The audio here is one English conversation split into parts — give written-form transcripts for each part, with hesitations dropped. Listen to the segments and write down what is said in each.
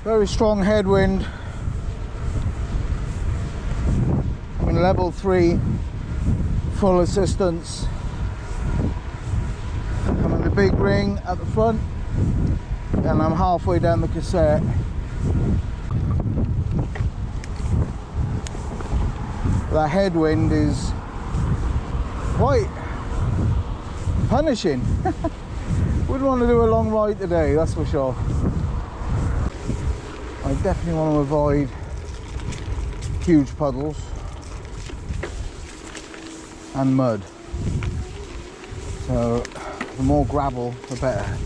Very strong headwind. I'm in level 3, full assistance. I'm in the big ring at the front, and I'm halfway down the cassette. That headwind is quite punishing. Wouldn't want to do a long ride today, that's for sure. I definitely want to avoid huge puddles and mud. So the more gravel, the better.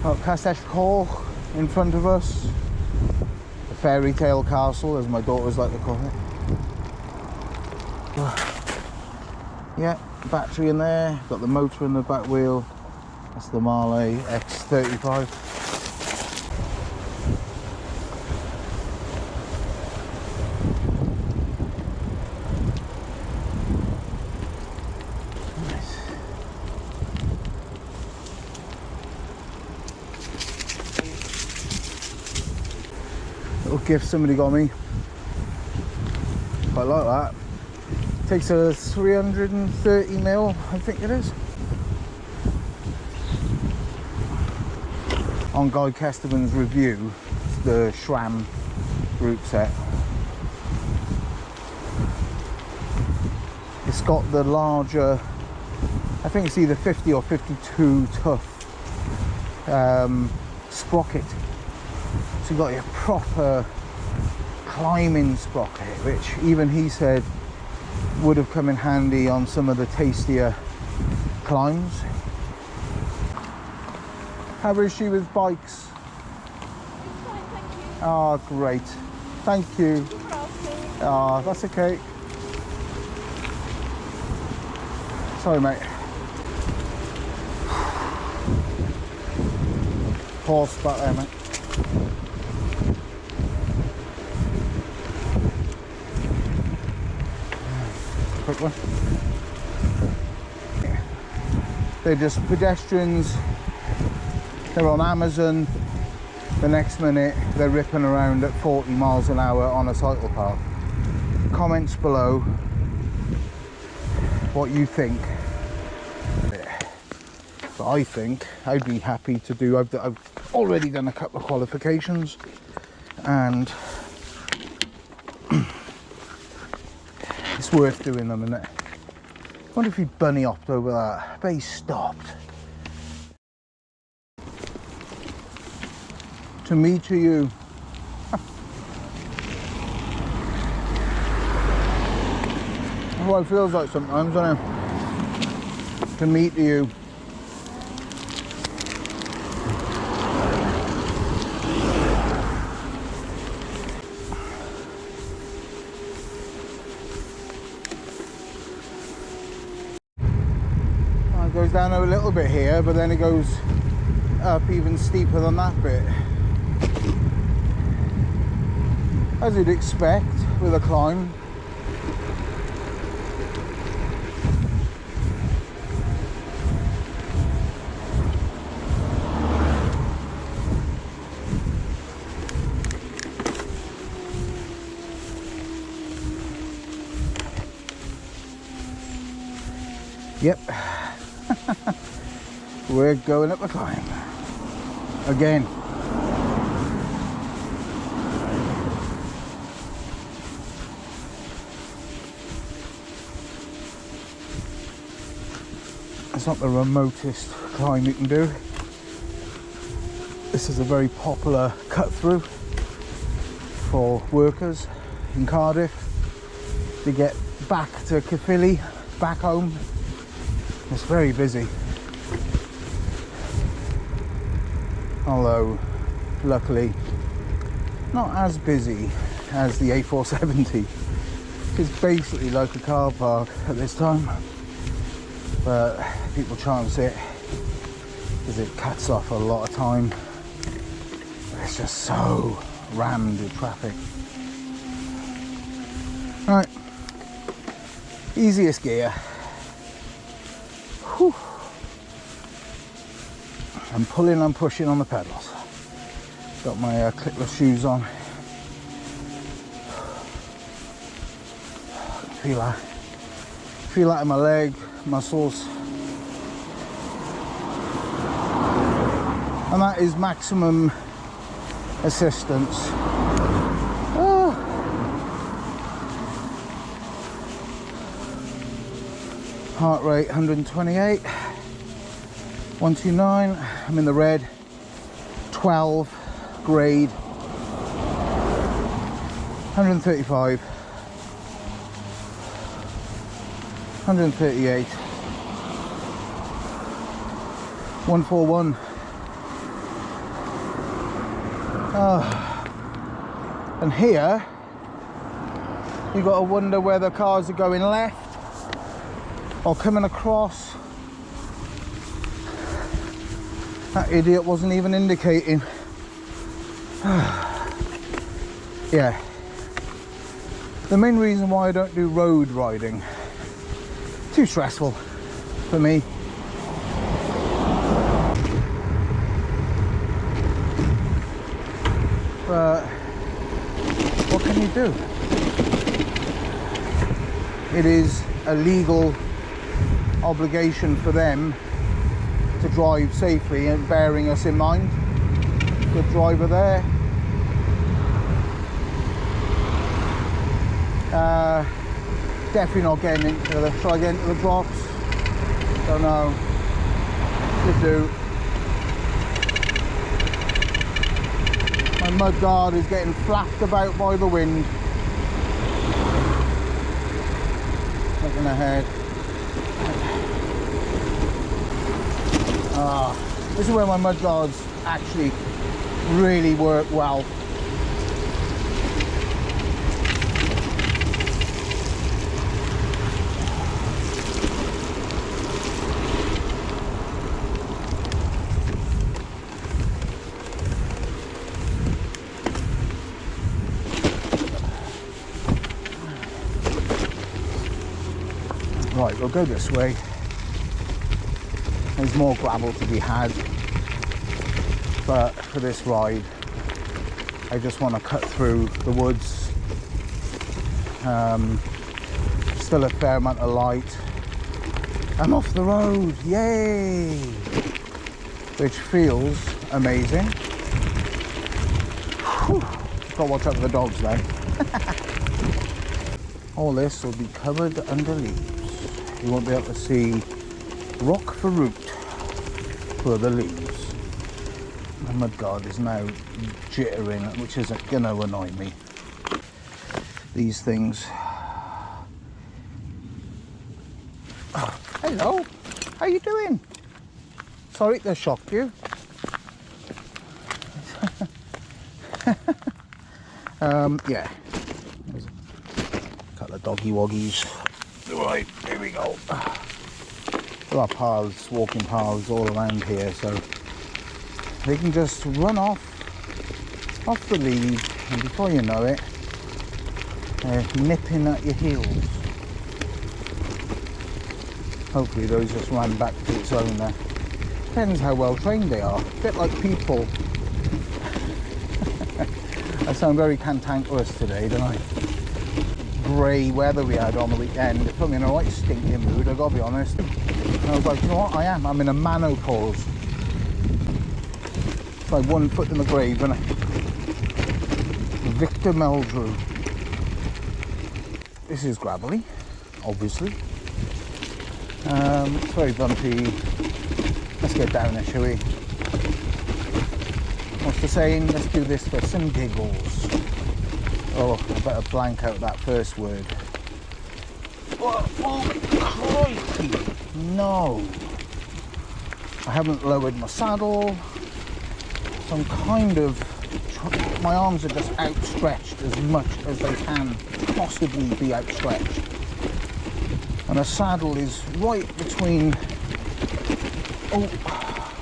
Got Chesty in front of us. The fairy tale castle, as my daughters like to call it. Yeah, battery in there. Got the motor in the back wheel. That's the Marley X35. Gift somebody got me. Quite like that. Takes a 330mm, I think it is. On Guy Kesterman's review, the SRAM group set. It's got the larger, I think it's either 50 or 52 tough sprocket. So you've got your proper climbing sprocket, which even he said would have come in handy on some of the tastier climbs. How is she with bikes? Fine, thank you. Oh, great. Thank you. Oh, that's okay. Sorry, mate. Horse back there, mate. Quick one. They're just pedestrians. They're on Amazon. The next minute they're ripping around at 40 miles an hour on a cycle path. Comments below what you think. But I think I'd be happy to do. I've already done a couple of qualifications, and it's worth doing them, isn't it? I wonder if he bunny hopped over that. I bet he stopped. To me, to you. That's what it feels like sometimes, doesn't it? To me, to you. Goes down a little bit here, but then it goes up even steeper than that bit, as you'd expect with a climb. Yep. We're going up a climb again. It's not the remotest climb you can do. This is a very popular cut through for workers in Cardiff to get back to Caerphilly, back home. It's very busy. Although, luckily, not as busy as the A470. It's basically like a car park at this time. But people chance it because it cuts off a lot of time. It's just so rammed with traffic. Right, Easiest gear. Whew. I'm pulling and pushing on the pedals. Got my clipless shoes on. Feel that in my leg, muscles. And that is maximum assistance. Oh. Heart rate 128, 129. I'm in the red. 12 grade, 135, 138, 141. And here you got to wonder whether cars are going left or coming across. That idiot wasn't even indicating. Yeah. The main reason why I don't do road riding, too stressful for me. But what can you do? It is a legal obligation for them to drive safely and bearing us in mind. Good driver there. Definitely not getting into the, try getting into the drops. Don't know. Could do. My mud guard is getting flapped about by the wind. Looking ahead. This is where my mud guards actually really work well. Right, we'll go this way. There's more gravel to be had, but for this ride I just want to cut through the woods. Still a fair amount of light. I'm off the road, yay! Which feels amazing. Whew. Got to watch out for the dogs though. All this will be covered under leaves. You won't be able to see rock for root for the leaves. The mud guard is now jittering, which isn't going to annoy me. These things. Oh, hello, how you doing? Sorry to shock you. Yeah. There's a couple of doggy woggies. Right, here we go. There are paths, walking paths all around here, so they can just run off the lead, and before you know it, they're nipping at your heels. Hopefully those just ran back to its owner. Depends how well trained they are. A bit like people. I sound very cantankerous today, don't I? Grey weather we had on the weekend. It put me in a right stinking mood, I gotta be honest. And I was like, you know what, I'm in a menopause. It's like one foot in the grave, isn't it? Victor Meldrew. This is gravelly, obviously. It's very bumpy. Let's get down there, shall we? What's the saying? Let's do this for some giggles. Oh, I better blank out that first word. Oh, crikey! No! I haven't lowered my saddle. So I'm kind of... My arms are just outstretched as much as they can possibly be outstretched. And the saddle is right between... Oh,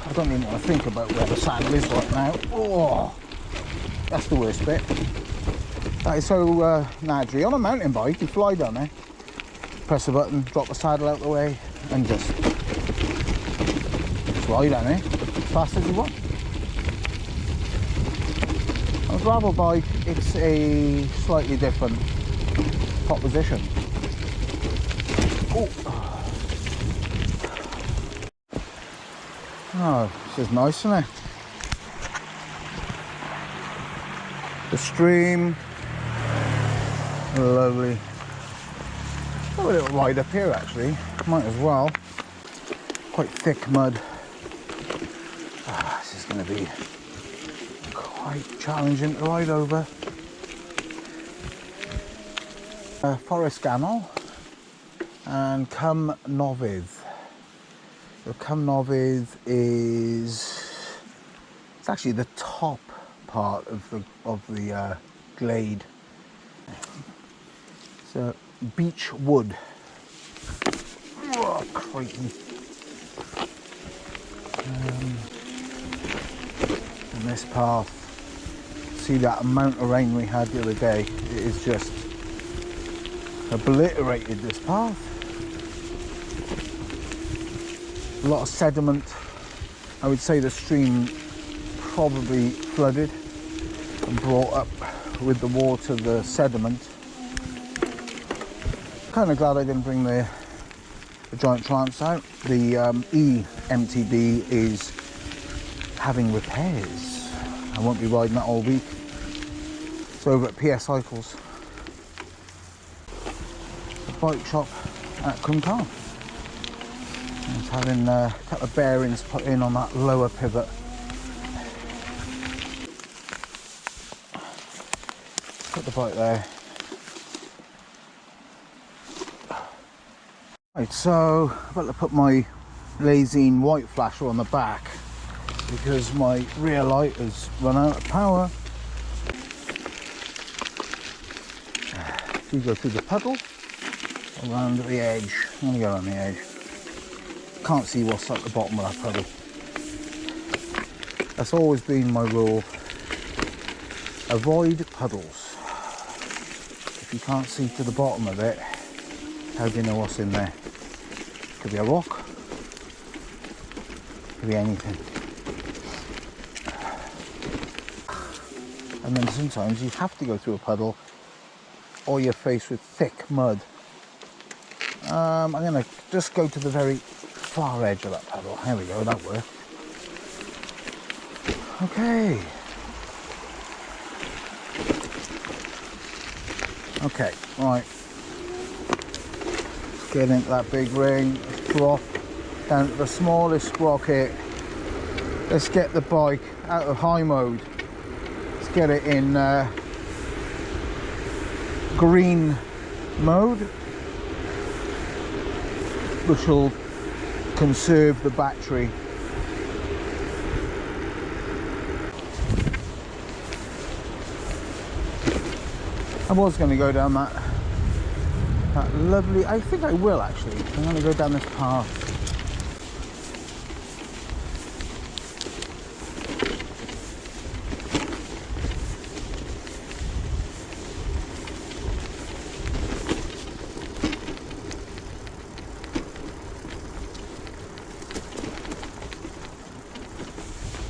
I don't even want to think about where the saddle is right now. Oh, that's the worst bit. That is so nadry. On a mountain bike, you fly down there. press the button, drop the saddle out the way, and just ride on it as fast as you want. On a gravel bike, it's a slightly different proposition. Oh, this is nice, isn't it? The stream, lovely. Got a little ride up here actually, might as well. Quite thick mud. This is going to be quite challenging to ride over. Forest Ganol and Cwm Novydd. The Cwm Novydd is, it's actually the top part of the glade. It's a beech wood. Oh, crikey. And this path, see that amount of rain we had the other day, it is just obliterated this path. A lot of sediment. I would say the stream probably flooded and brought up with the water the sediment. Kind of glad I didn't bring the giant trance out. The E-MTB is having repairs. I won't be riding that all week. It's over at PS Cycles. The bike shop at Cwm. It's having a couple of bearings put in on that lower pivot. Put the bike there. Right, so I've got to put my Lazine white flasher on the back because my rear light has run out of power. You go through the puddle, around the edge. I'm going to go around the edge. Can't see what's at the bottom of that puddle. That's always been my rule. Avoid puddles. If you can't see to the bottom of it, how do you know what's in there? Could be a rock, could be anything. And then sometimes you have to go through a puddle or you're faced with thick mud. I'm going to just go to the very far edge of that puddle. There we go, that worked. Okay. Okay, right. Let's get into that big ring. Let's drop down to the smallest sprocket. Let's get the bike out of high mode. Let's get it in green mode, which will conserve the battery. I was going to go down that lovely, I think I will actually. I'm going to go down this path.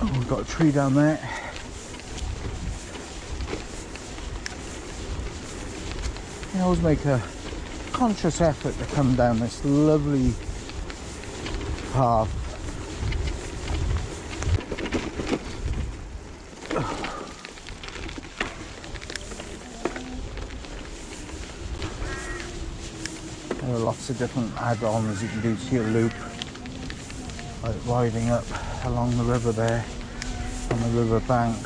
Oh, we've got a tree down there. I always make a conscious effort to come down this lovely path. There are lots of different add-ons you can do to your loop, like riding up along the river there, on the river bank.